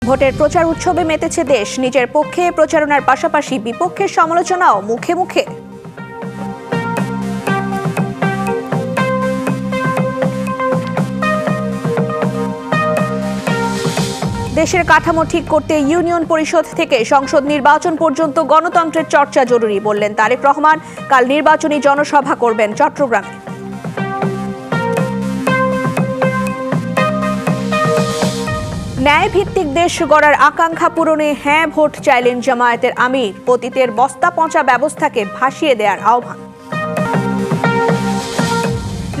ভোটের প্রচার উৎসবে মেতেছে দেশ। নিজের পক্ষে প্রচারণার পাশাপাশি বিপক্ষের সমালোচনাও মুখে মুখে। দেশের কাঠামো ঠিক করতে ইউনিয়ন পরিষদ থেকে সংসদ নির্বাচন পর্যন্ত গণতন্ত্রের চর্চা জরুরি বললেন তারেক রহমান। কাল নির্বাচনী জনসভা করবেন চট্টগ্রামে। ন্যায়ভিত্তিক দেশ গড়ার আকাঙ্ক্ষা পূরণে হ্যাঁ ভোট চাইলেন জামায়াতের আমির। পতিতের বস্তা পচা ব্যবস্থাকে ভাসিয়ে দেওয়ার আহ্বান।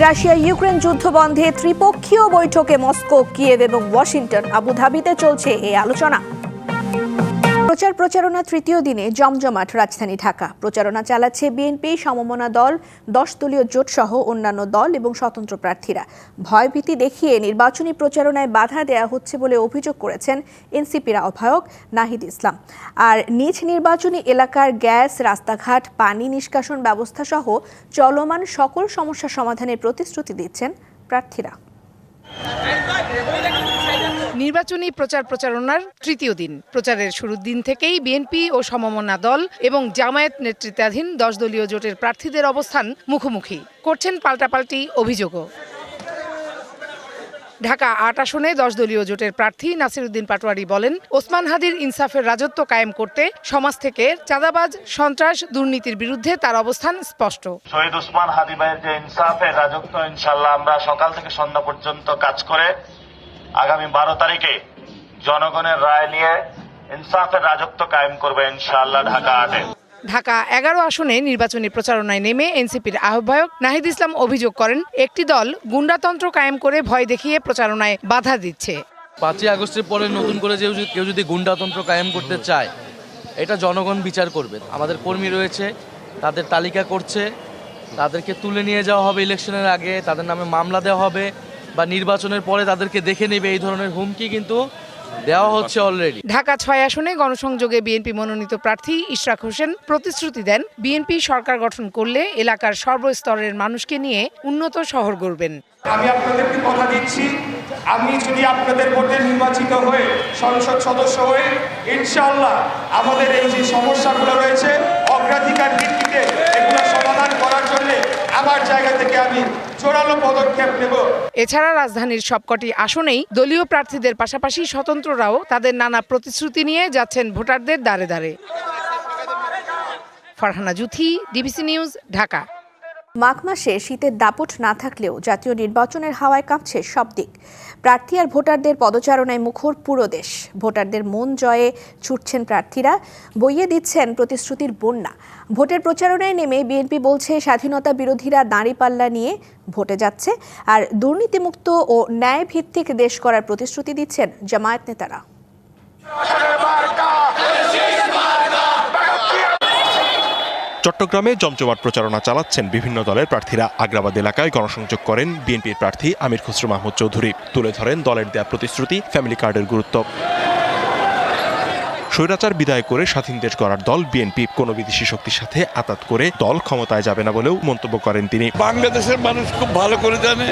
রাশিয়া ইউক্রেন যুদ্ধ বন্ধে ত্রিপক্ষীয় বৈঠকে মস্কো, কিয়েভ এবং ওয়াশিংটন, আবুধাবিতে চলছে এই আলোচনা। প্রচারণা তৃতীয় দিনে জমজমাট রাজধানী ঢাকা। প্রচারণা চালাচ্ছে বিএনপি, সমমনা দল, 10 দলীয় জোট সহ অন্যান্য দল এবং স্বতন্ত্র প্রার্থীরা। ভয়ভীতি দেখিয়ে নির্বাচনী প্রচারণায় বাধা দেওয়া হচ্ছে বলে অভিযোগ করেছেন এনসিপির আহ্বায়ক নাহিদ ইসলাম। আর নিজ নির্বাচনী এলাকার গ্যাস, রাস্তাঘাট, পানি নিষ্কাশন ব্যবস্থা সহ চলমান সকল সমস্যা সমাধানের প্রতিশ্রুতি দিচ্ছেন প্রার্থীরা। নির্বাচনী প্রচারণার তৃতীয় দিন। প্রচারের শুরুর দিন থেকেই বিএনপি ও সমমনা দল এবং জামায়াত নেতৃত্বাধীন 10 দলীয় জোটের প্রার্থীদের অবস্থান মুখোমুখি, করছেন পাল্টাপাল্টি অভিযোগও। ঢাকা 8 আসনে 10 দলীয় জোটের প্রার্থী নাসিরউদ্দিন পাটোয়ারি বলেন, ওসমান হাদির ইনসাফের রাজত্ব কায়েম করতে সমাজ থেকে চাঁদাবাজ, সন্ত্রাস, দুর্নীতির বিরুদ্ধে তার অবস্থান স্পষ্ট। শহীদ ওসমান হাদি ভাইয়ের যে ইনসাফের রাজত্ব, ইনশাআল্লাহ আমরা সকাল থেকে সন্ধ্যা পর্যন্ত কাজ করে আগামী 12 তারিখে জনগণের রায় নিয়ে ইনসাফের রাজত্ব কায়েম করবে ইনশাআল্লাহ ঢাকা 8-এ। ঢাকা 11 আসনে নির্বাচনী প্রচারণায় নেমে এনসিপির আহ্বায়ক নাহিদ ইসলাম অভিযোগ করেন, একটি দল গুন্ডাতন্ত্র কায়েম করে ভয় দেখিয়ে প্রচারণায় বাধা দিচ্ছে। 5ই আগস্টের পরে নতুন করে কেউ যদি গুন্ডাতন্ত্র কায়েম করতে চায়, এটা জনগণ বিচার করবে। আমাদের কর্মী রয়েছে, তাদের তালিকা করছে, তাদেরকে তুলে নিয়ে যাওয়া হবে ইলেকশনের আগে, তাদের নামে মামলা দেওয়া হবে বা নির্বাচনের পরে তাদেরকে দেখে নেবে, এই ধরনের হুমকি কিন্তু দেওয়া হচ্ছে অলরেডি। ঢাকা 6 আসনে গণসংযোগে বিএনপি মনোনীত প্রার্থী ইশরাক হোসেন প্রতিশ্রুতি দেন, বিএনপি সরকার গঠন করলে এলাকার সর্বস্তরের মানুষকে নিয়ে উন্নত শহর গড়বেন। আমি আপনাদেরকে কথা দিচ্ছি, আমি যদি আপনাদের ভোটে নির্বাচিত হয়ে সংসদ সদস্য হয়ে ইনশাআল্লাহ আমাদের এই যে সমস্যাগুলো রয়েছে অগ্রাধিকার ভিত্তিতে এগুলো সমাধান করার জন্য আমার জায়গা থেকে আমি জোরালো পদক্ষেপ নেব। এছাড়া রাজধানীর সবকটি আসনেই দলীয় প্রার্থীদের পাশাপাশি স্বতন্ত্ররাও তাদের নানা প্রতিশ্রুতি নিয়ে যাচ্ছেন ভোটারদের দ্বারে দ্বারে। Farhana Juthi, DBC news, Dhaka. মাঘ মাসে শীতের দাপট না থাকলেও জাতীয় নির্বাচনের হাওয়ায় কাঁপছে সব দিক। প্রার্থী আর ভোটারদের পদচারণায় মুখর পুরো দেশ। ভোটারদের মন জয়ে ছুটছেন প্রার্থীরা, বইয়ে দিচ্ছেন প্রতিশ্রুতির বন্যা। ভোটের প্রচারণায় নেমে বিএনপি বলছে স্বাধীনতা বিরোধীরা দাঁড়িপাল্লা নিয়ে ভোটে যাচ্ছে, আর দুর্নীতিমুক্ত ও ন্যায়ভিত্তিক দেশ করার প্রতিশ্রুতি দিচ্ছেন জামায়াত নেতারা। চট্টগ্রামে জমজমাট প্রচারণা চালাচ্ছেন বিভিন্ন দলের প্রার্থীরা। আগ্রাবাদ এলাকায় গণসংযোগ করেন বিএনপির প্রার্থী আমির খসরু মাহমুদ চৌধুরী। তুলে ধরেন দলের দেয়া প্রতিশ্রুতি, ফ্যামিলি কার্ডের গুরুত্ব। স্বৈরাচার বিদায় করে স্বাধীন দেশ গড়ার দল বিএনপি কোনো বিদেশি শক্তির সাথে আঁতাত করে দল ক্ষমতায় যাবে না বলেও মন্তব্য করেন তিনি। বাংলাদেশের মানুষ খুব ভালো করে জানে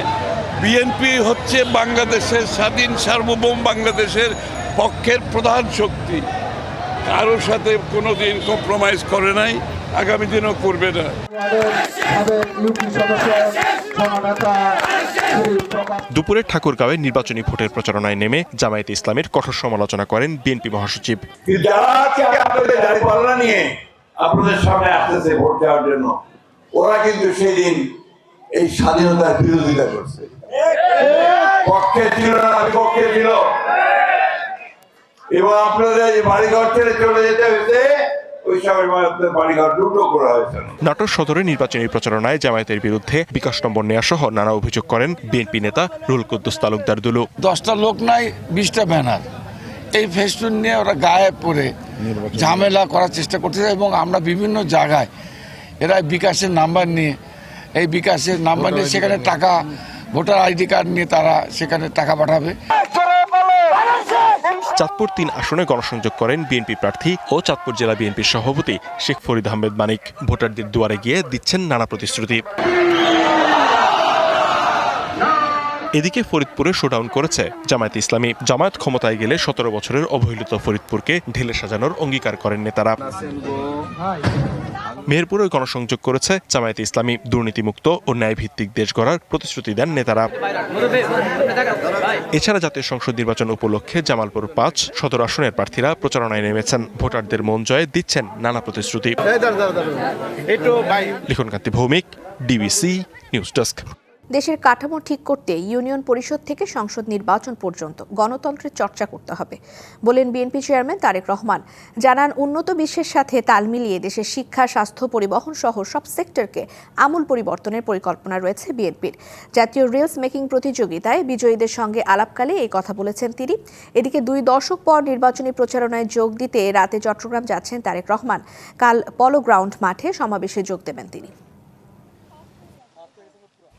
বিএনপি হচ্ছে বাংলাদেশের স্বাধীন সার্বভৌম বাংলাদেশের পক্ষের প্রধান শক্তি। কারোর সাথে কোনোদিন কম্প্রোমাইজ করে নাই, আগামী দিনও করবে না। দুপুরে ঠাকুরগাঁওয়ে নির্বাচনী ভোটের প্রচারণায় নেমে জামায়াতে ইসলামের কঠোর সমালোচনা করেন বিএনপি মহাসচিব। যারা আপনাদের দাঁড়িপাল্লা নিয়ে আপনাদের সামনে আসতেছে ভোট দেওয়ার জন্য, ওরা কিন্তু সেদিন এই স্বাধীনতার বিরোধিতা করছে, পক্ষে ছিল না, বিপক্ষে ছিল। এবং আপনাদের এই বাড়িঘর ছেড়ে চলে যেতে হয়েছে, নাটোর সদরে নির্বাচনী প্রচারণায় জামায়াতের বিরুদ্ধে বিকাশ নম্বর নেওয়া সহ নানা অভিযোগ করেন বিএনপি নেতা রুহুল কুদ্দুস তালুকদার দুলু। 10টা লোক নাই, 20টা ব্যানার, এই ফেস্টুন নিয়ে ওরা গায়ে পড়ে ঝামেলা করার চেষ্টা করতেছে। এবং আমরা বিভিন্ন জায়গায় এরা বিকাশের নাম্বার নিয়ে, এই বিকাশের নাম্বার নিয়ে সেখানে টাকা, ভোটার আইডি কার্ড নিয়ে তারা সেখানে টাকা পাঠাবে। চাঁদপুর 3 আসনে গণসংযোগ করেন বিএনপি প্রার্থী ও চাঁদপুর জেলা বিএনপির সভাপতি শেখ ফরিদ আহমেদ মানিক। ভোটারদের দুয়ারে গিয়ে দিচ্ছেন নানা প্রতিশ্রুতি। এদিকে ফরিদপুরে শোডাউন করেছে জামায়াত ইসলামী। জামায়াত ক্ষমতায় গেলে 17 বছরের অবহেলিত ফরিদপুরকে ঢেলে সাজানোর অঙ্গীকার করেন নেতারা। মেহেরপুরে গণসংযোগ করেছে জামায়াত ইসলামী। দুর্নীতিমুক্ত ও ন্যায়ভিত্তিক দেশ গড়ার প্রতিশ্রুতি দেন নেতারা। এছাড়া জাতীয় সংসদ নির্বাচন উপলক্ষে জামালপুর 5 সদর আসনের প্রার্থীরা প্রচারণায় নেমেছেন। ভোটারদের মন জয়ে দিচ্ছেন নানা প্রতিশ্রুতি। লিখনকান্তি ভৌমিক, ডিবিসি নিউজ ডেস্ক। দেশের কাঠামো ঠিক করতে ইউনিয়ন পরিষদ থেকে সংসদ নির্বাচন পর্যন্ত গণতন্ত্রের চর্চা করতে হবে বলেন বিএনপি চেয়ারম্যান তারেক রহমান। জানান, উন্নত বিশ্বের সাথে তাল মিলিয়ে দেশের শিক্ষা, স্বাস্থ্য, পরিবহন সহ সব সেক্টরকে আমূল পরিবর্তনের পরিকল্পনা রয়েছে বিএনপির। জাতীয় রিলস মেকিং প্রতিযোগিতায় বিজয়ীদের সঙ্গে আলাপকালে এই কথা বলেছেন তিনি। এদিকে 2 দশক পর নির্বাচনী প্রচারণায় যোগ দিতে রাতে চট্টগ্রাম যাচ্ছেন তারেক রহমান। কাল পলো গ্রাউন্ড মাঠে সমাবেশে যোগ দেবেন তিনি।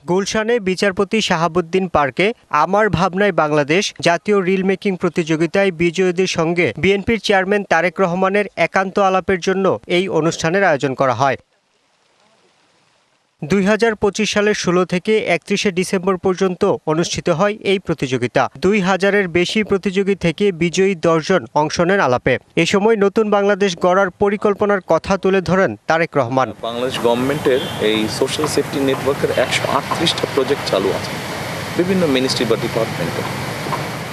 গুলশানে বিচারপতি শাহাবুদ্দিন পার্কে আমার ভাবনায় বাংলাদেশ জাতীয় রিল মেকিং প্রতিযোগিতায় বিজয়ীদের সঙ্গে বিএনপির চেয়ারম্যান তারেক রহমানের একান্ত আলাপের জন্য এই অনুষ্ঠানের আয়োজন করা হয়। 2025 সালের 16 থেকে 31 ডিসেম্বর পর্যন্ত অনুষ্ঠিত হয় এই প্রতিযোগিতা। 2000-এর বেশি প্রতিযোগী থেকে বিজয়ী 10 জন অংশ নেন আলাপে। এ সময় নতুন বাংলাদেশ গড়ার পরিকল্পনার কথা তুলে ধরেন তারেক রহমান। বাংলাদেশ গভর্নমেন্টের এই সোশ্যাল সেফটি নেটওয়ার্কের 138টা প্রজেক্ট চালু আছে বিভিন্ন মিনিস্ট্রি বা ডিপার্টমেন্টে।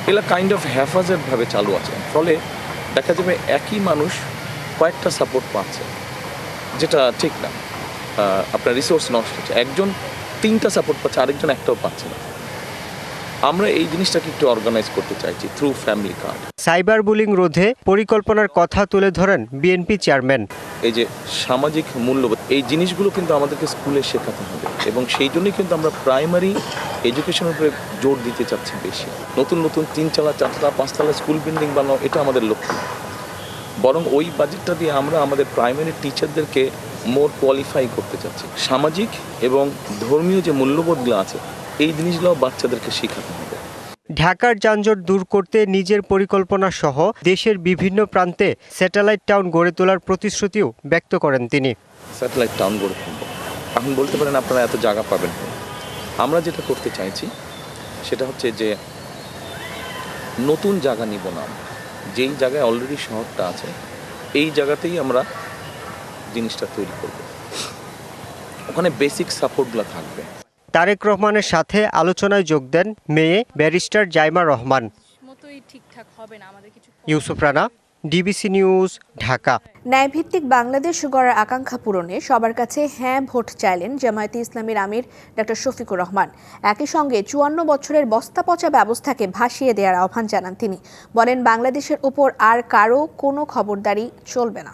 এগুলো কাইন্ড অফ হ্যাফাজেডভাবে চালু আছে, ফলে দেখা যাবে একই মানুষ কয়েকটা সাপোর্ট পাচ্ছে, যেটা ঠিক না। আপনার রিসোর্স নষ্ট হচ্ছে, একজন 3টা সাপোর্ট পাচ্ছে, আরেকজন একটাও পাচ্ছে না। আমরা এই জিনিসটাকে একটু অর্গানাইজ করতে চাইছি through family card. Cyber bullying রোধে পরিকল্পনার কথা তুলে ধরেন বিএনপি চেয়ারম্যান। এই যে সামাজিক মূল্যবোধ, এই জিনিসগুলো কিন্তু আমাদেরকে স্কুলে শেখাতে হবে, এবং সেই জন্যই কিন্তু আমরা প্রাইমারি এডুকেশনের উপরে জোর দিতে চাচ্ছি বেশি। নতুন নতুন 3 তলা 4 তলা 5 তলা স্কুল বিল্ডিং বানানো, এটা আমাদের লক্ষ্য। বরং ওই বাজেটটা দিয়ে আমরা আমাদের প্রাইমারি টিচারদেরকে মোর কোয়ালিফাই করতে চাচ্ছি। সামাজিক এবং ধর্মীয় যে মূল্যবোধগুলো আছে, এই জিনিসগুলো বাচ্চাদেরকে শেখাতে হবে। ঢাকার যানজট দূর করতে নিজের পরিকল্পনা সহ দেশের বিভিন্ন প্রান্তে স্যাটেলাইট টাউন গড়ে তোলার প্রতিশ্রুতিও ব্যক্ত করেন তিনি। স্যাটেলাইট টাউন গড়ে তুলব, এখন বলতে পারেন আপনারা এত জায়গা পাবেন। আমরা যেটা করতে চাইছি সেটা হচ্ছে যে নতুন জায়গা নিব না, যেই জায়গায় অলরেডি শহরটা আছে এই জায়গাতেই আমরা জিনিসটা তৈরি করব, ওখানে বেসিক সাপোর্টগুলো থাকবে। তারেক রহমানের সাথে আলোচনায় যোগ দেন মেয়ে barrister Zaima Rahman. Yusuf Rana, DBC news, Dhaka. ন্যায়ভিত্তিক বাংলাদেশ গড়ার আকাঙ্ক্ষা পূরণে সবার কাছে হ্যাঁ ভোট চাইলেন জামায়াতে ইসলামীর আমির ডক্টর শফিকুর রহমান। একই সঙ্গে 54 বছরের বস্তা পচা ব্যবস্থাকে ভাসিয়ে দেওয়ার আহ্বান জানান তিনি। বলেন, বাংলাদেশের উপর আর কারো কোনো খবরদারি চলবে না।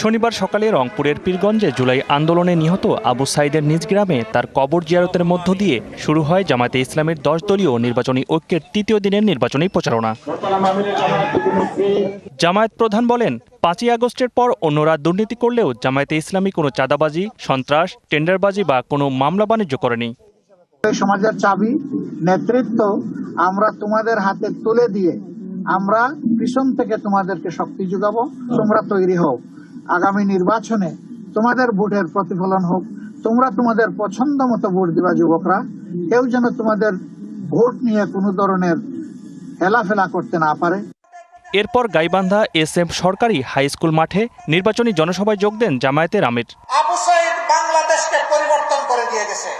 শনিবার সকালে রংপুরের পীরগঞ্জে জুলাই আন্দোলনে নিহত আবু সাইদের নিজ গ্রামে তার কবর জিয়ারতের মধ্য দিয়ে শুরু হয় জামায়াতে ইসলামের 10 দলীয় নির্বাচনী ঐক্যের 3য় দিনের নির্বাচনী প্রচারণা। জামায়াত প্রধান বলেন, 5ই আগস্টের পর অন্যরা দুর্নীতি করলেও জামায়াতে ইসলামী কোনো চাঁদাবাজি, সন্ত্রাস, টেন্ডারবাজি বা কোনো মামলা বাণিজ্য করেনি। সমাজের চাবি নেতৃত্ব আমরা তোমাদের হাতে তুলে দিয়ে আমরা পিছন থেকে তোমাদেরকে শক্তি যোগাবো। তোমরা তৈরি হও, আগামী নির্বাচনে তোমাদের ভোটের প্রতিফলন হোক। তোমরা তোমাদের পছন্দ মতো ভোট দিবা যুবকরা, কেউ যেন তোমাদের ভোট নিয়ে কোনো ধরনের হেলাফেলা করতে না পারে। এরপর গাইবান্ধা SM সরকারি হাই স্কুল মাঠে নির্বাচনী জনসভায় যোগ দেন জামায়াতের আমির। আবু সাইদ বাংলাদেশকে পরিবর্তন করে দিয়ে গেছে।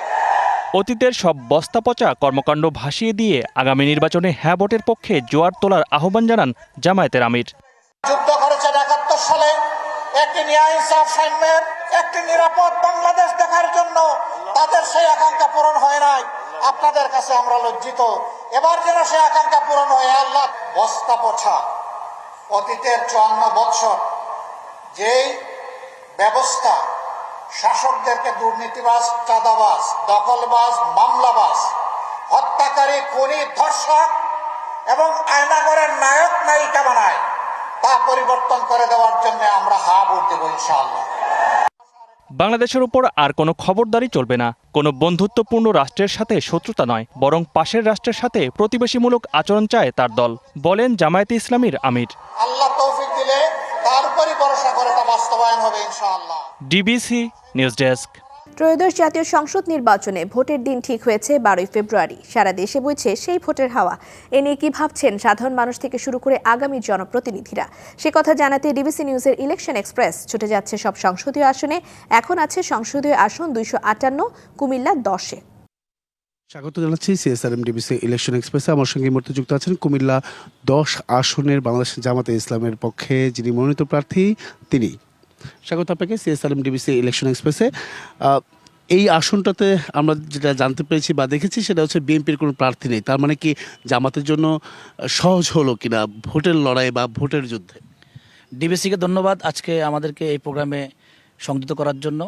অতীতের সব বস্তা পচা কর্মকাণ্ড ভাসিয়ে দিয়ে আগামী নির্বাচনে হ্যাঁ ভোটের পক্ষে জোয়ার তোলার আহ্বান জানান জামায়াতের আমির। যুদ্ধ করেছে ৭১ সালে একটি ন্যায় ইনসাফ সাম্যের একটি নিরাপদ বাংলাদেশ দেখার জন্য, তাদের সেই আকাঙ্ক্ষা পূরণ হয় নাই। আপনাদের কাছে আমরা লজ্জিত, এবার যেন সেই আকাঙ্ক্ষা পূরণ হয়। আল্লাহ বস্তা পচা অতীতের 54 বছর যেই ব্যবস্থা শাসকদেরকে দুর্নীতিবাজ, চাঁদাবাজ, দখলবাজ, মামলাবাজ, হত্যাকারী, খুনি, ধর্ষক এবং আয়নাগরের নায়ক নায়িকা বানায়, তা পরিবর্তন করে দেওয়ার জন্য আমরা হ্যাঁ ভোট দেব ইনশাআল্লাহ। বাংলাদেশের উপর আর কোনো খবরদারি চলবে না। কোনো বন্ধুত্বপূর্ণ রাষ্ট্রের সাথে শত্রুতা নয়, বরং পাশের রাষ্ট্রের সাথে প্রতিবেশীমূলক আচরণ চায় তার দল, বলেন জামায়াতে ইসলামীর আমির। আল্লাহ তৌফিক দিলে তার উপরই ভরসা করে তা বাস্তবায়ন হবে ইনশাআল্লাহ। DBC news desk. ত্রয়োদশ জাতীয় সংসদ নির্বাচনে ভোটের দিন ঠিক হয়েছে 12 ফেব্রুয়ারি। সারা দেশে বইছে সেই ভোটের হাওয়া। এ নিয়ে কি ভাবছেন সাধারণ মানুষ থেকে শুরু করে আগামী জনপ্রতিনিধিরা? সে কথা জানাতে ডিবিসি নিউজের ইলেকশন এক্সপ্রেস ছুটে যাচ্ছে সব সংসদীয় আসনে। এখন আছে সংসদীয় আসন 258, কুমিল্লা 10-এ। স্বাগত জানাচ্ছি সিএসআরএম ডিবিসি ইলেকশন এক্সপ্রেসে। আমার সঙ্গে এই মুহূর্তে যুক্ত আছেন কুমিল্লা 10 আসনের বাংলাদেশ জামাতে ইসলামের পক্ষে যিনি মনোনীত প্রার্থী তিনি। স্বাগত আপনাকে সিএসআরএম ডিবিসি ইলেকশন এক্সপ্রেসে। এই আসনটাতে আমরা যেটা জানতে পেরেছি বা দেখেছি সেটা হচ্ছে বিএনপির কোনো প্রার্থী নেই। তার মানে কি জামাতের জন্য সহজ হলো কিনা ভোটের লড়াই বা ভোটের যুদ্ধে? ডিবিসিকে ধন্যবাদ আজকে আমাদেরকে এই প্রোগ্রামে সংযুক্ত করার জন্য।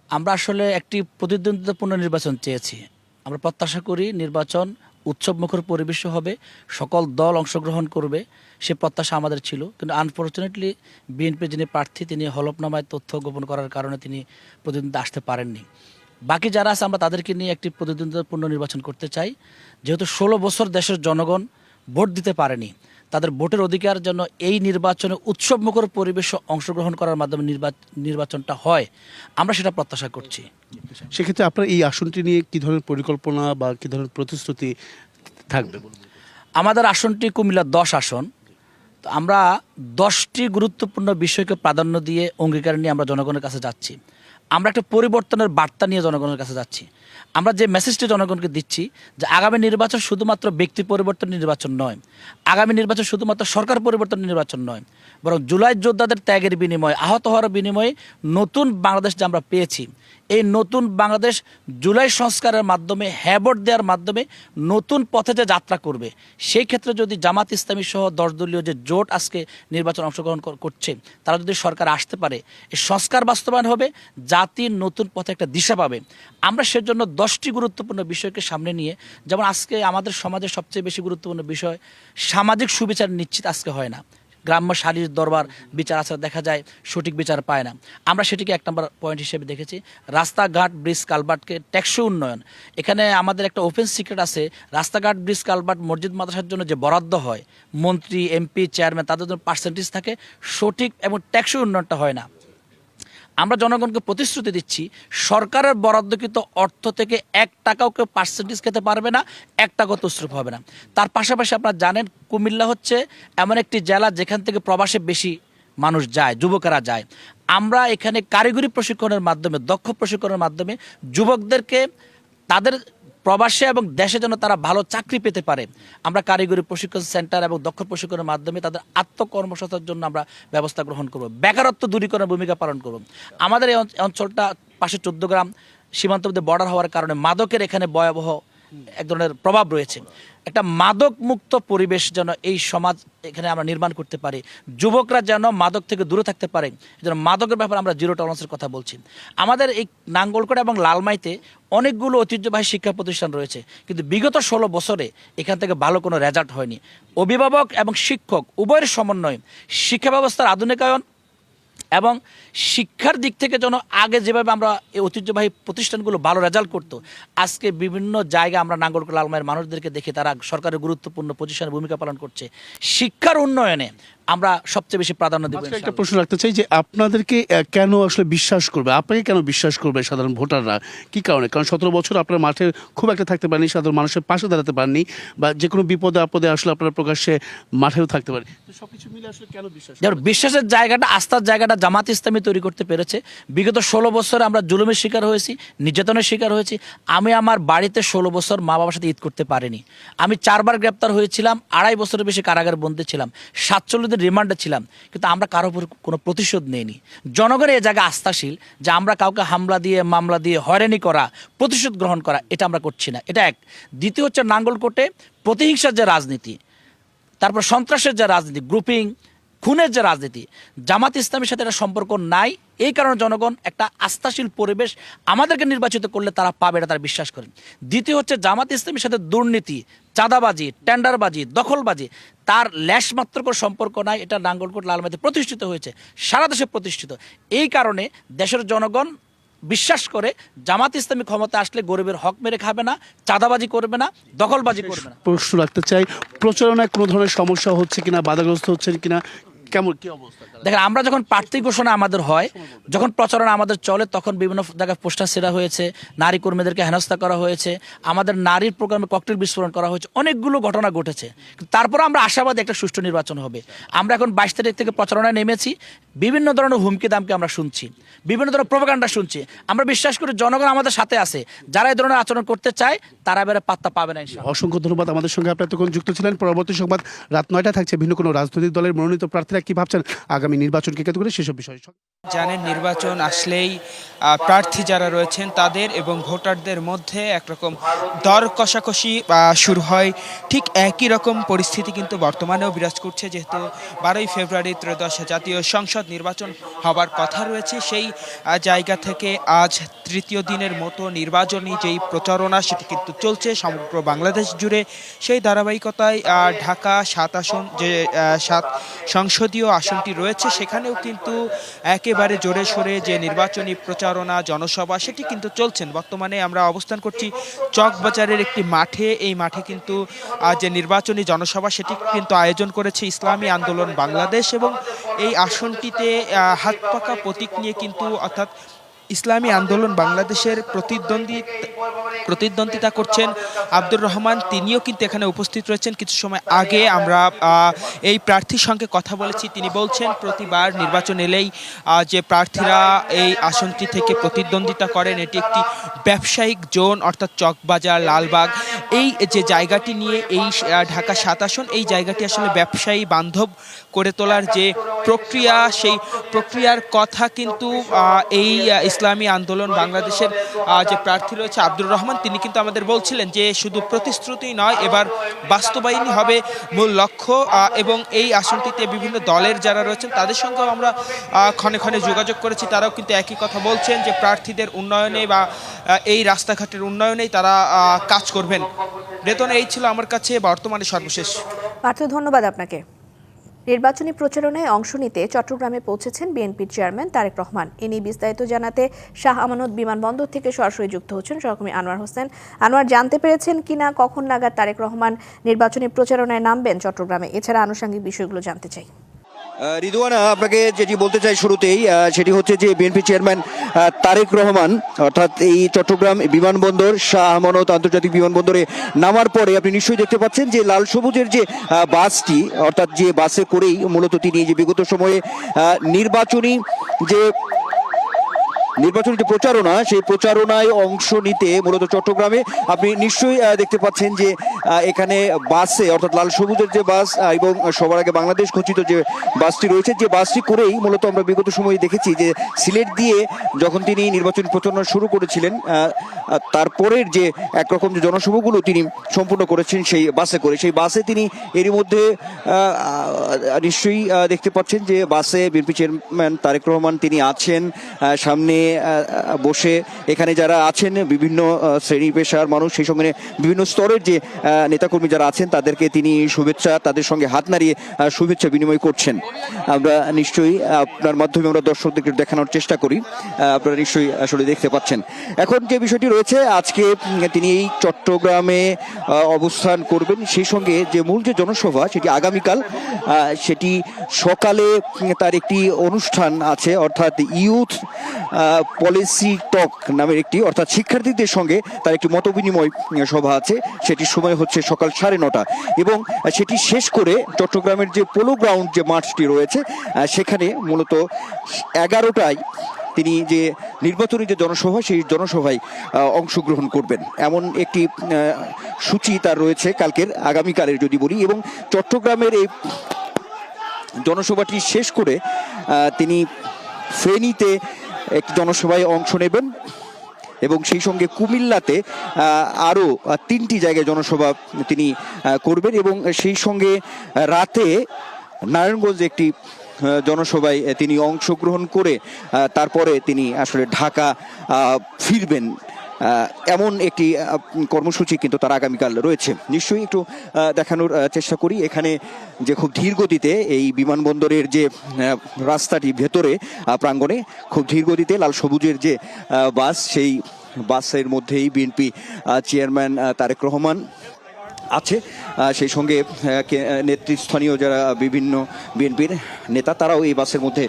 আমরা আসলে একটি প্রতিদ্বন্দ্বিতাপূর্ণ নির্বাচন চেয়েছি। আমরা প্রত্যাশা করি নির্বাচন উৎসবমুখর পরিবেশে হবে, সকল দল অংশগ্রহণ করবে, সে প্রত্যাশা আমাদের ছিল। কিন্তু আনফর্চুনেটলি বিএনপি যিনি প্রার্থী তিনি হলফনামায় তথ্য গোপন করার কারণে তিনি প্রতিদ্বন্দ্বিতা আসতে পারেননি। বাকি যারা আছে আমরা তাদেরকে নিয়ে একটি প্রতিদ্বন্দ্বিতাপূর্ণ নির্বাচন করতে চাই। যেহেতু 16 বছর দেশের জনগণ ভোট দিতে পারেনি, তাদের ভোটের অধিকার যেন এই নির্বাচনে উৎসবমুখর পরিবেশে অংশগ্রহণ করার মাধ্যমে নির্বাচনটা হয়, আমরা সেটা প্রত্যাশা করছি। সেক্ষেত্রে আপনার এই আসনটি নিয়ে কী ধরনের পরিকল্পনা বা কী ধরনের প্রতিশ্রুতি থাকবে? আমাদের আসনটি কুমিল্লা 10 আসন। তো আমরা 10টি গুরুত্বপূর্ণ বিষয়কে প্রাধান্য দিয়ে অঙ্গীকার নিয়ে আমরা জনগণের কাছে যাচ্ছি। আমরা একটা পরিবর্তনের বার্তা নিয়ে জনগণের কাছে যাচ্ছি। আমরা যে মেসেজটি জনগণকে দিচ্ছি যে আগামী নির্বাচন শুধুমাত্র ব্যক্তি পরিবর্তন নির্বাচন নয়, আগামী নির্বাচন শুধুমাত্র সরকার পরিবর্তন নির্বাচন নয়, বরং জুলাই যোদ্ধাদের ত্যাগের বিনিময়ে, আহত হওয়ার বিনিময়ে নতুন বাংলাদেশ যে আমরা পেয়েছি, এই নতুন বাংলাদেশ জুলাই সংস্কারের মাধ্যমে, হ্যাভোট দেওয়ার মাধ্যমে নতুন পথে যে যাত্রা করবে। সেই ক্ষেত্রে যদি জামাত ইসলামী সহ 10 দলীয় যে জোট আজকে নির্বাচন অংশগ্রহণ করছে, তারা যদি সরকার আসতে পারে, এই সংস্কার বাস্তবায়ন হবে, জাতির নতুন পথে একটা দিশা পাবে। আমরা সেজন্য 10টি গুরুত্বপূর্ণ বিষয়কে সামনে নিয়ে, যেমন আজকে আমাদের সমাজের সবচেয়ে বেশি গুরুত্বপূর্ণ বিষয় সামাজিক সুবিচার নিশ্চিত আজকে হয় না। গ্রাম্য সালিশ দরবার বিচার আচার দেখা যায় সঠিক বিচার পায় না। আমরা সেটিকে 1 নম্বর পয়েন্ট হিসেবে দেখেছি। রাস্তাঘাট, ব্রিজ, কালভার্টকে টেকসই উন্নয়ন। এখানে আমাদের একটা ওপেন সিক্রেট আছে, রাস্তাঘাট, ব্রিজ, কালভার্ট, মসজিদ মাদ্রাসার জন্য যে বরাদ্দ হয়, মন্ত্রী, এমপি, চেয়ারম্যান তাদের জন্য পার্সেন্টেজ থাকে, সঠিক এবং টেকসই উন্নয়নটা হয় না। আমরা জনগণকে প্রতিশ্রুতি দিচ্ছি সরকারের বরাদ্দকৃত অর্থ থেকে 1 টাকাও কেউ পার্সেন্টেজ খেতে পারবে না, 1 টাকাও তসরুপ হবে না। তার পাশাপাশি আপনারা জানেন কুমিল্লা হচ্ছে এমন একটি জেলা যেখান থেকে প্রবাসে বেশি মানুষ যায়, যুবকেরা যায়। আমরা এখানে কারিগরি প্রশিক্ষণের মাধ্যমে, দক্ষ প্রশিক্ষণের মাধ্যমে যুবকদেরকে তাদের প্রবাসে এবং দেশে যেন তারা ভালো চাকরি পেতে পারে, আমরা কারিগরি প্রশিক্ষণ সেন্টার এবং দক্ষ প্রশিক্ষণের মাধ্যমে তাদের আত্মকর্মসংস্থানের জন্য আমরা ব্যবস্থা গ্রহণ করব। বেকারত্ব দূরীকরণের ভূমিকা পালন করব। আমাদের এই অঞ্চলটা পাশে 14 গ্রাম সীমান্তবর্তী বর্ডার হওয়ার কারণে মাদকের এখানে ভয়াবহ এক ধরনের প্রভাব রয়েছে। একটা মাদক মুক্ত পরিবেশ যেন এই সমাজ এখানে আমরা নির্মাণ করতে পারি, যুবকরা যেন মাদক থেকে দূরে থাকতে পারে, যেন মাদকের ব্যাপারে আমরা জিরো টলারেন্সের কথা বলছি। আমাদের এই নাঙ্গলকোট এবং লালমাইতে অনেকগুলো ঐতিহ্যবাহী শিক্ষা প্রতিষ্ঠান রয়েছে, কিন্তু বিগত 16 বছরে এখান থেকে ভালো কোনো রেজাল্ট হয়নি। অভিভাবক এবং শিক্ষক উভয়ের সমন্বয়ে শিক্ষা ব্যবস্থার আধুনিকায়ন এবং শিক্ষার দিক থেকে যেন আগে যেভাবে আমরা এই ঐতিহ্যবাহী প্রতিষ্ঠানগুলো ভালো রেজাল্ট করতো, আজকে বিভিন্ন জায়গায় আমরা নাঙ্গলকোট লালমাইয়ের মানুষদেরকে দেখি তারা সরকারের গুরুত্বপূর্ণ পজিশনে ভূমিকা পালন করছে। শিক্ষার উন্নয়নে আমরা সবচেয়ে বেশি প্রাধান্য দেব। একটা প্রশ্ন রাখতে চাই যে আপনাদেরকে কেন আসলে বিশ্বাস করবে, আপনাকে কেন বিশ্বাস করবে সাধারণ ভোটাররা, কি কারণে? কারণ 17 বছর আপনার মাঠে খুব একটা থাকতে পারেনি, সাধারণ মানুষের পাশে দাঁড়াতে পারেনি, বা যে কোনো বিপদে আপদে আসলে আপনারা প্রকাশ্যে মাঠেও থাকতে পারেন। সবকিছু মিলে আসলে কেন বিশ্বাস? বিশ্বাসের জায়গাটা, আস্থার জায়গাটা জামাত ইসলামী তৈরি করতে পেরেছে। বিগত 16 বছরে আমরা জুলুমের শিকার হয়েছি, নির্যাতনের শিকার হয়েছি। আমি আমার বাড়িতে 16 বছর মা বাবার সাথে ঈদ করতে পারিনি। আমি 4 বার গ্রেপ্তার হয়েছিলাম, 2.5 বছরের বেশি কারাগার বন্দী ছিলাম, 47 দিন রিমান্ডে ছিলাম, কিন্তু আমরা কারোর উপর কোনো প্রতিশোধ নেইনি। জনগণের এই জায়গায় আস্থাশীল যে আমরা কাউকে হামলা দিয়ে, মামলা দিয়ে হয়রানি করা, প্রতিশোধ গ্রহণ করা, এটা আমরা করছি না। এটা এক। দ্বিতীয় হচ্ছে নাঙ্গলকোটে প্রতিহিংসার যে রাজনীতি, তারপর সন্ত্রাসের যে রাজনীতি, গ্রুপিং, খুনের যে রাজনীতি, জামাত ইসলামের সাথে এটা সম্পর্ক নাই। এই কারণে জনগণ একটা আস্থাশীল পরিবেশ আমাদেরকে নির্বাচিত করলে তারা পাবে, এটা তারা বিশ্বাস করেন। দ্বিতীয় হচ্ছে জামাত ইসলামের সাথে দুর্নীতি, চাঁদাবাজি, টেন্ডারবাজি, দখলবাজি তার লেশমাত্র কোনো সম্পর্ক নাই। এটা নাঙ্গলকোট লালমাইতে প্রতিষ্ঠিত হয়েছে, সারা দেশে প্রতিষ্ঠিত। এই কারণে দেশের জনগণ বিশ্বাস করে জামাত ইসলামী ক্ষমতা আসলে গরিবের হক মেরে খাবে না, চাঁদাবাজি করবে না, দখলবাজি করবে না। প্রশ্ন রাখতে চাই, প্রচারণায় কোনো ধরনের সমস্যা হচ্ছে কিনা, বাধাগ্রস্ত হচ্ছে কিনা, কেমন কি অবস্থা? দেখেন, আমরা যখন প্রার্থী ঘোষণা আমাদের হয়, যখন প্রচারণা আমাদের চলে, তখন বিভিন্ন জায়গায় পোস্টার ছেঁড়া হয়েছে, নারী কর্মীদেরকে হেনস্থা করা হয়েছে, আমাদের নারীর প্রোগ্রামে ককটেল বিস্ফোরণ করা হয়েছে, অনেকগুলো ঘটনা ঘটেছে। তারপর আমরা আশাবাদী একটা সুষ্ঠু নির্বাচন হবে। আমরা এখন 22 তারিখ থেকে প্রচারণায় নেমেছি, বিভিন্ন ধরনের হুমকি দামকে আমরা শুনছি, বিভিন্ন ধরনের প্রোপাগান্ডা শুনছি। আমরা বিশ্বাস করি জনগণ আমাদের সাথে আছে, যারা এই ধরনের আচরণ করতে চায় তারা এবারে পাত্তা পাবে না ইনশাআল্লাহ। অসংখ্য ধন্যবাদ আমাদের সঙ্গে আপনি এতক্ষণ যুক্ত ছিলেন। পরবর্তী সংবাদ রাত 9টায় থাকছে। ভিন্ন কোনো রাজনৈতিক দলের মনোনীত প্রার্থীরা কি ভাবছেন আগামী নির্বাচনকে কেন্দ্র করে সেসব বিষয় জানেন, নির্বাচন আসলেই প্রার্থী যারা রয়েছেন তাদের এবং ভোটারদের মধ্যে একরকম দর কষাকষি শুরু হয়। ঠিক একই রকম পরিস্থিতি কিন্তু বর্তমানেও বিরাজ করছে, যেহেতু 12ই ফেব্রুয়ারি ত্রয়োদশ জাতীয় সংসদ নির্বাচন হবার কথা রয়েছে। সেই জায়গা থেকে আজ তৃতীয় দিনের মতো নির্বাচনী যেই প্রচারণা সেটি কিন্তু চলছে সমগ্র বাংলাদেশ জুড়ে। সেই ধারাবাহিকতায় ঢাকা 7 আসন, যে 7 সংসদীয় আসনটি রয়েছে, সেখানেও কিন্তু একেবারে জোরে সোরে যে নির্বাচনী প্রচারণা জনসভা সেটি কিন্তু চলছেন। বর্তমানে আমরা অবস্থান করছি চকবাজারের একটি মাঠে। এই মাঠে কিন্তু যে নির্বাচনী জনসভা সেটি কিন্তু আয়োজন করেছে ইসলামী আন্দোলন বাংলাদেশ, এবং এই আসনটিতে হাত পাকা প্রতীক নিয়ে কিন্তু, অর্থাৎ ইসলামী আন্দোলন বাংলাদেশের প্রতিদ্বন্দ্বিতা করছেন আব্দুর রহমান, তিনিও কিন্তু এখানে উপস্থিত রয়েছেন। কিছু সময় আগে আমরা এই প্রার্থীর সঙ্গে কথা বলেছি, তিনি বলছেন প্রতিবার নির্বাচন এলেই যে প্রার্থীরা এই আসনটি থেকে প্রতিদ্বন্দ্বিতা করেন এটি একটি ব্যবসায়িক জোন, অর্থাৎ চকবাজার, লালবাগ, এই যে জায়গাটি নিয়ে এই ঢাকা 7 আসন, এই জায়গাটি আসলে ব্যবসায়ী বান্ধব করে তোলার যে প্রক্রিয়া, সেই প্রক্রিয়ার কথা কিন্তু এই ইসলামী আন্দোলন বাংলাদেশের যে প্রার্থী রয়েছে আব্দুর রহমান, তিনি কিন্তু আমাদের বলছিলেন যে শুধু প্রতিশ্রুতি নয়, এবার বাস্তবায়নই হবে মূল লক্ষ্য। এবং এই আসনটিতে বিভিন্ন দলের যারা রয়েছেন তাদের সঙ্গেও আমরা ক্ষণে ক্ষণে যোগাযোগ করেছি, তারাও কিন্তু একই কথা বলছেন যে প্রার্থীদের উন্নয়নে বা এই রাস্তাঘাটের উন্নয়নেই তারা কাজ করবেন। রেতন, এই ছিল আমার কাছে বর্তমানে সর্বশেষ। পার্থ, ধন্যবাদ আপনাকে। নির্বাচনী প্রচারণায় অংশ নিতে চট্টগ্রামে পৌঁছেছেন বিএনপির চেয়ারম্যান তারেক রহমান। এ নিয়ে বিস্তারিত জানাতে শাহ আমানত বিমানবন্দর থেকে সরাসরি যুক্ত হচ্ছেন সহকর্মী আনোয়ার হোসেন। আনোয়ার, জানতে পেরেছেন কিনা কখন নাগাদ তারেক রহমান নির্বাচনী প্রচারণায় নামবেন চট্টগ্রামে? এছাড়া আনুষঙ্গিক বিষয়গুলো জানতে চাই। রিদওয়ানা, আপনাকে যেটি বলতে চাই শুরুতেই, সেটি হচ্ছে যে বিএনপি চেয়ারম্যান তারেক রহমান অর্থাৎ এই চট্টগ্রাম বিমানবন্দর শাহ আমানত আন্তর্জাতিক বিমানবন্দরে নামার পরে আপনি নিশ্চয়ই দেখতে পাচ্ছেন যে লাল সবুজের যে বাসটি, অর্থাৎ যে বাসে করেই মূলত তিনি যে বিগত সময়ে নির্বাচনী যে প্রচারণা, সেই প্রচারণায় অংশ নিতে মূলত চট্টগ্রামে আপনি নিশ্চয়ই দেখতে পাচ্ছেন যে এখানে বাসে, অর্থাৎ লাল সবুজের যে বাস এবং সবার আগে বাংলাদেশ ঘোষিত যে বাসটি রয়েছে, যে বাসটি করেই মূলত আমরা বিগত সময়ে দেখেছি যে সিলেট দিয়ে যখন তিনি নির্বাচনী প্রচারণা শুরু করেছিলেন, তারপরের যে একরকম যে জনসভাগুলো তিনি সম্পূর্ণ করেছেন সেই বাসে করে, সেই বাসে তিনি এরই মধ্যে নিশ্চয়ই দেখতে পাচ্ছেন যে বাসে বিএনপি চেয়ারম্যান তারেক রহমান তিনি আছেন। সামনে বসে এখানে যারা আছেন বিভিন্ন শ্রেণী পেশার মানুষ, সেই সঙ্গে বিভিন্ন স্তরের যে নেতাকর্মী যারা আছেন তাদেরকে তিনি তাদের সঙ্গে হাত নাড়িয়ে শুভেচ্ছা বিনিময় করছেন। আমরা নিশ্চয়ই আপনার মাধ্যমে আমরা দর্শকদেরকে দেখানোর চেষ্টা করি, আপনারা নিশ্চয়ই আসলে দেখতে পাচ্ছেন। এখন যে বিষয়টি রয়েছে, আজকে তিনি এই চট্টগ্রামে অবস্থান করবেন, সেই সঙ্গে যে মূল যে জনসভা সেটি আগামীকাল, সেটি সকালে তার একটি অনুষ্ঠান আছে, অর্থাৎ ইউথ পলিসি টক নামের একটি, অর্থাৎ শিক্ষার্থীদের সঙ্গে তার একটি মতবিনিময় সভা আছে। সেটির সময় হচ্ছে সকাল 9:30 এবং সেটি শেষ করে চট্টগ্রামের যে পোলো গ্রাউন্ড যে মাঠটি রয়েছে সেখানে মূলত 11টায় তিনি যে নির্বাচনী যে জনসভা, সেই জনসভায় অংশগ্রহণ করবেন, এমন একটি সূচি তার রয়েছে কালকের, আগামীকালের যদি বলি। এবং চট্টগ্রামের এই জনসভাটি শেষ করে তিনি ফেনীতে একটি জনসভায় অংশ নেবেন এবং সেই সঙ্গে কুমিল্লাতে আরও 3টি জায়গায় জনসভা তিনি করবেন এবং সেই সঙ্গে রাতে নারায়ণগঞ্জে একটি জনসভায় তিনি অংশগ্রহণ করে তারপরে তিনি আসলে ঢাকা ফিরবেন, এমন একটি কর্মসূচি কিন্তু তার আগামীকাল রয়েছে। নিশ্চয়ই একটু দেখানোর চেষ্টা করি এখানে যে খুব ধীর গতিতে এই বিমানবন্দরের যে রাস্তাটি ভেতরে প্রাঙ্গণে খুব ধীর গতিতে লাল সবুজের যে বাস, সেই বাসের মধ্যেই বিএনপি চেয়ারম্যান তারেক রহমান আছে। সেই সঙ্গে নেতৃস্থানীয় যারা বিভিন্ন বিএনপির নেতা তারাও এই বাসের মধ্যে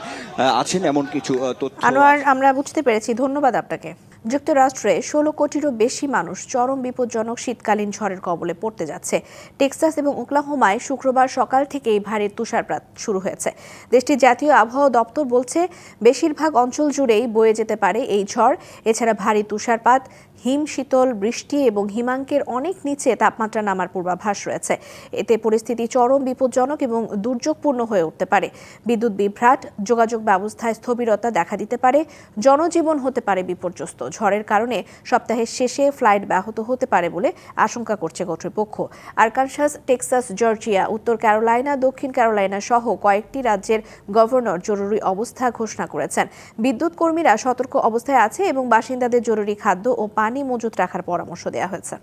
আছেন, এমন কিছু তথ্য। আনোয়ার, আমরা বুঝতে পেরেছি, ধন্যবাদ আপনাকে। যুক্তরাষ্ট্রে 16 কোটিরও বেশি মানুষ চরম বিপজ্জনক শীতকালীন ঝড়ের কবলে পড়তে যাচ্ছে। টেক্সাস এবং ওকলাহোমায় শুক্রবার সকাল থেকেই ভারী তুষারপাত শুরু হয়েছে। দেশটির জাতীয় আবহাওয়া দপ্তর বলছে বেশিরভাগ অঞ্চল জুড়েই বয়ে যেতে পারে এই ঝড়। এছাড়া ভারী তুষারপাত, হিম শীতল বৃষ্টি এবং হিমাঙ্কের অনেক নিচে তাপমাত্রা নামার পূর্বাভাস রয়েছে। এতে পরিস্থিতি চরম বিপজ্জনক এবং দুর্যোগপূর্ণ হয়ে উঠতে পারে। বিদ্যুৎ বিভ্রাট, যোগাযোগ ব্যবস্থায় স্থবিরতা দেখা দিতে পারে, জনজীবন হতে পারে বিপর্যস্ত। ঝড়ের কারণে সপ্তাহের শেষে ফ্লাইট ব্যাহত হতে পারে বলে আশঙ্কা করছে কর্তৃপক্ষ। আরকানসাস, টেক্সাস, জর্জিয়া, উত্তর ক্যারোলাইনা, দক্ষিণ ক্যারোলাইনা সহ কয়েকটি রাজ্যের গভর্নর জরুরি অবস্থা ঘোষণা করেছেন। বিদ্যুৎ কর্মীরা সতর্ক অবস্থায় আছে এবং বাসিন্দাদের জরুরি খাদ্য ও পানি মজুত রাখার পরামর্শ দেওয়া হয়েছে।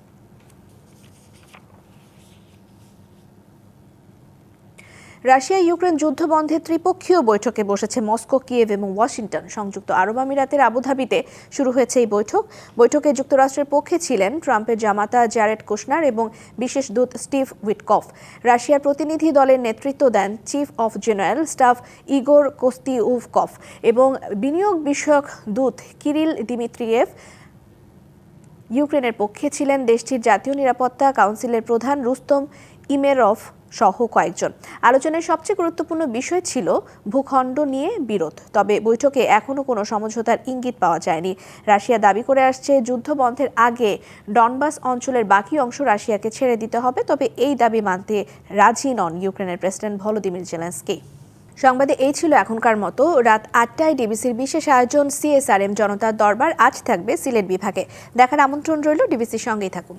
রাশিয়া ইউক্রেন যুদ্ধ বন্ধে ত্রিপক্ষীয় বৈঠকে বসেছে মস্কো, কিয়েভ এবং ওয়াশিংটন। সংযুক্ত আরব আমিরাতের আবুধাবিতে শুরু হয়েছে এই বৈঠকে যুক্তরাষ্ট্রের পক্ষে ছিলেন ট্রাম্পের জামাতা জ্যারেড কুশনার এবং বিশেষ দূত স্টিভ উইটকফ। রাশিয়ার প্রতিনিধি দলের নেতৃত্ব দেন চিফ অফ জেনারেল স্টাফ ইগোর কোস্তিউভকভ এবং বিনিয়োগ বিষয়ক দূত কিরিল দিমিত্রিয়েভ। ইউক্রেনের পক্ষে ছিলেন দেশটির জাতীয় নিরাপত্তা কাউন্সিলের প্রধান রুস্তম ইমেরভ সহ কয়েকজন। আলোচনায় সবচেয়ে গুরুত্বপূর্ণ বিষয় ছিল ভূখণ্ড নিয়ে বিরোধ। তবে বৈঠকে এখনও কোনো সমঝোতার ইঙ্গিত পাওয়া যায়নি। রাশিয়া দাবি করে আসছে যুদ্ধ বন্ধের আগে ডনবাস অঞ্চলের বাকি অংশ রাশিয়াকে ছেড়ে দিতে হবে। তবে এই দাবি মানতে রাজি নন ইউক্রেনের প্রেসিডেন্ট ভলোদিমির জেলেনস্কি। সংবাদে এই ছিল এখনকার মতো। রাত 8টায় ডিবিসির বিশেষ আয়োজন CSRM জনতার দরবার আজ থাকবে সিলেট বিভাগে। দেখার আমন্ত্রণ রইল। ডিবিসির সঙ্গেই থাকুন।